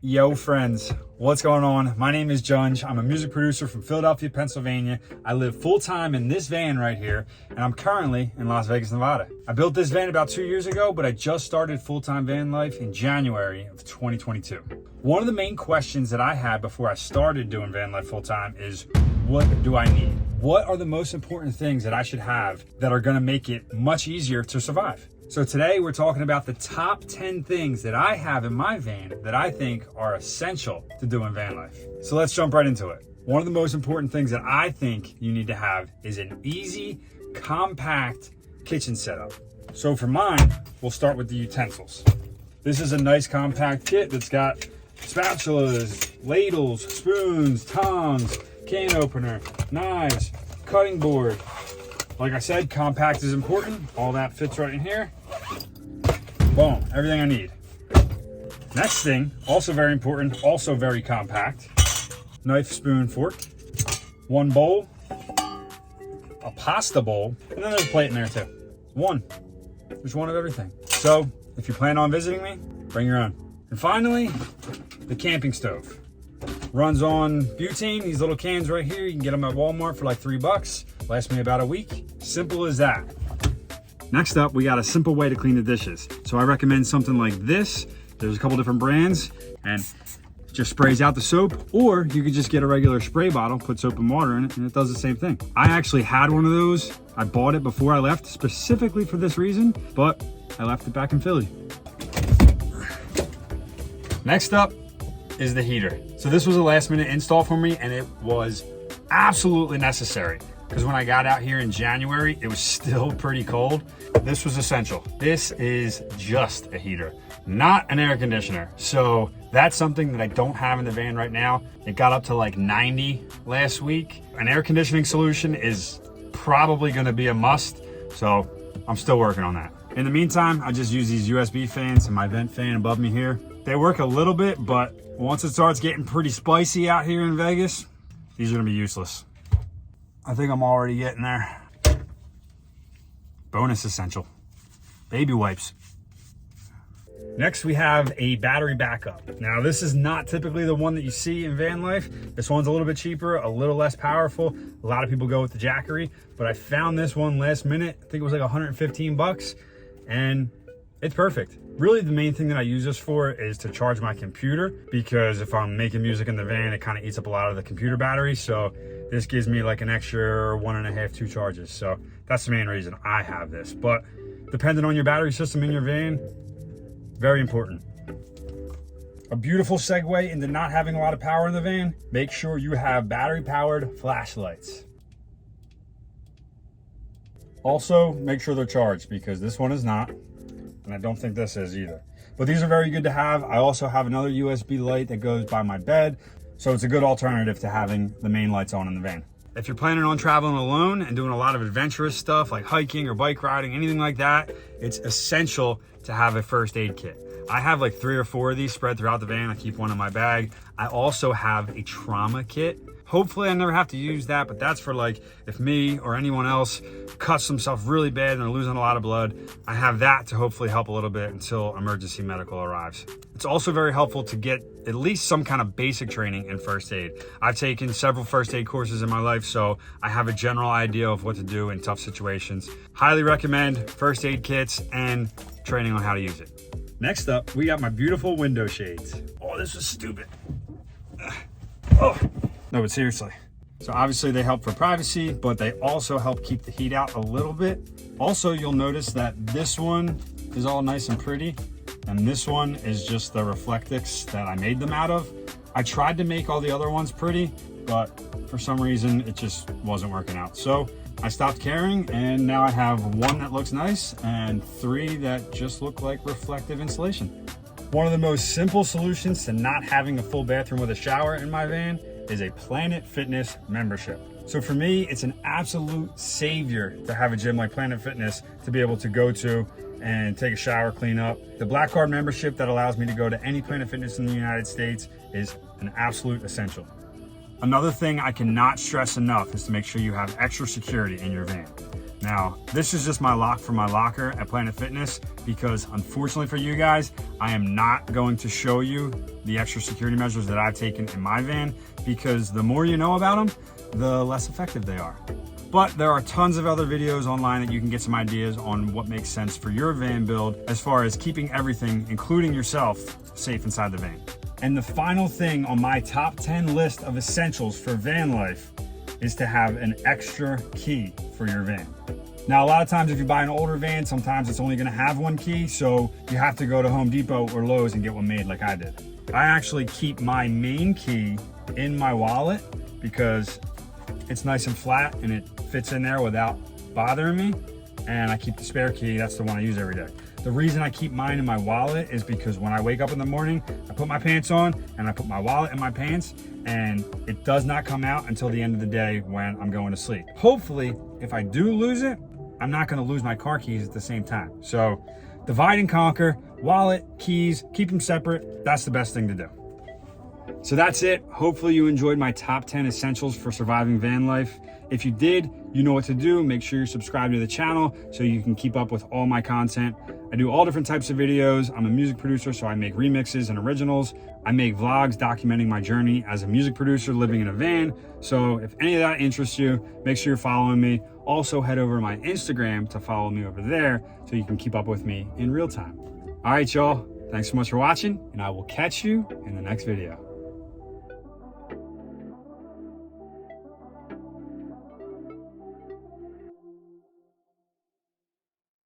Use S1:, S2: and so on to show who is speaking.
S1: Yo friends, what's going on? My name is Junje. I'm a music producer from Philadelphia, Pennsylvania. I live full-time in this van right here, and I'm currently in Las Vegas, Nevada. I built this van about 2 years ago, but I just started full-time van life in January of 2022. One of the main questions that I had before I started doing van life full-time is, what do I need? What are the most important things that I should have that are gonna make it much easier to survive? So today we're talking about the top 10 things that I have in my van that I think are essential to doing van life. So let's jump right into it. One of the most important things that I think you need to have is an easy, compact kitchen setup. So for mine, we'll start with the utensils. This is a nice compact kit that's got spatulas, ladles, spoons, tongs, can opener, knives, cutting board. Like I said, compact is important. All that fits right in here. Boom, everything I need. Next thing, also very important, also very compact. Knife, spoon, fork. One bowl, a pasta bowl, and then there's a plate in there too. There's one of everything. So if you plan on visiting me, bring your own. And finally, the camping stove. Runs on butane, these little cans right here. You can get them at Walmart for like $3. Lasts me about a week. Simple as that. Next up, we got a simple way to clean the dishes. So I recommend something like this. There's a couple different brands and it just sprays out the soap, or you could just get a regular spray bottle, put soap and water in it, and it does the same thing. I actually had one of those. I bought it before I left specifically for this reason, but I left it back in Philly. Next up is the heater. So this was a last minute install for me, and it was absolutely necessary because when I got out here in January, it was still pretty cold. This was essential. This is just a heater, not an air conditioner. So that's something that I don't have in the van right now. It got up to like 90 last week. An air conditioning solution is probably gonna be a must. So I'm still working on that. In the meantime, I just use these USB fans and my vent fan above me here. They work a little bit, but once it starts getting pretty spicy out here in Vegas, these are gonna be useless. I think I'm already getting there. Bonus essential, baby wipes. Next, we have a battery backup. Now, this is not typically the one that you see in van life. This one's a little bit cheaper, a little less powerful. A lot of people go with the Jackery, but I found this one last minute. I think it was like 115 bucks, and it's perfect. Really, the main thing that I use this for is to charge my computer, because if I'm making music in the van, it kind of eats up a lot of the computer battery. So this gives me like an extra 1.5, 2 charges. So that's the main reason I have this. But depending on your battery system in your van, very important. A beautiful segue into not having a lot of power in the van, make sure you have battery powered flashlights. Also, make sure they're charged, because this one is not. And I don't think this is either. But these are very good to have. I also have another USB light that goes by my bed. So it's a good alternative to having the main lights on in the van. If you're planning on traveling alone and doing a lot of adventurous stuff like hiking or bike riding, anything like that, it's essential to have a first aid kit. I have like 3 or 4 of these spread throughout the van. I keep one in my bag. I also have a trauma kit. Hopefully I never have to use that, but that's for like if me or anyone else cuts themselves really bad and they're losing a lot of blood, I have that to hopefully help a little bit until emergency medical arrives. It's also very helpful to get at least some kind of basic training in first aid. I've taken several first aid courses in my life, so I have a general idea of what to do in tough situations. Highly recommend first aid kits and training on how to use it. Next up, we got my beautiful window shades. Oh, this is stupid. Oh. No, but seriously. So obviously they help for privacy, but they also help keep the heat out a little bit. Also, you'll notice that this one is all nice and pretty, and this one is just the Reflectix that I made them out of. I tried to make all the other ones pretty, but for some reason it just wasn't working out. So I stopped caring, and now I have one that looks nice and 3 that just look like reflective insulation. One of the most simple solutions to not having a full bathroom with a shower in my van is a Planet Fitness membership. So for me, it's an absolute savior to have a gym like Planet Fitness to be able to go to and take a shower, clean up. The Black Card membership that allows me to go to any Planet Fitness in the United States is an absolute essential. Another thing I cannot stress enough is to make sure you have extra security in your van. Now, this is just my lock for my locker at Planet Fitness because unfortunately for you guys, I am not going to show you the extra security measures that I've taken in my van because the more you know about them, the less effective they are. But there are tons of other videos online that you can get some ideas on what makes sense for your van build as far as keeping everything, including yourself, safe inside the van. And the final thing on my top 10 list of essentials for van life is to have an extra key for your van. Now, a lot of times if you buy an older van, sometimes it's only gonna have one key, so you have to go to Home Depot or Lowe's and get one made like I did. I actually keep my main key in my wallet because it's nice and flat and it fits in there without bothering me. And I keep the spare key, that's the one I use every day. The reason I keep mine in my wallet is because when I wake up in the morning, I put my pants on and I put my wallet in my pants, and it does not come out until the end of the day when I'm going to sleep. Hopefully, if I do lose it, I'm not gonna lose my car keys at the same time. So divide and conquer, wallet, keys, keep them separate. That's the best thing to do. So that's it. Hopefully you enjoyed my top 10 essentials for surviving van life. If you did, you know what to do. Make sure you subscribe to the channel so you can keep up with all my content. I do all different types of videos. I'm a music producer, so I make remixes and originals. I make vlogs documenting my journey as a music producer living in a van. So if any of that interests you, make sure you're following me. Also head over to my Instagram to follow me over there so you can keep up with me in real time. All right, y'all. Thanks so much for watching, and I will catch you in the next video.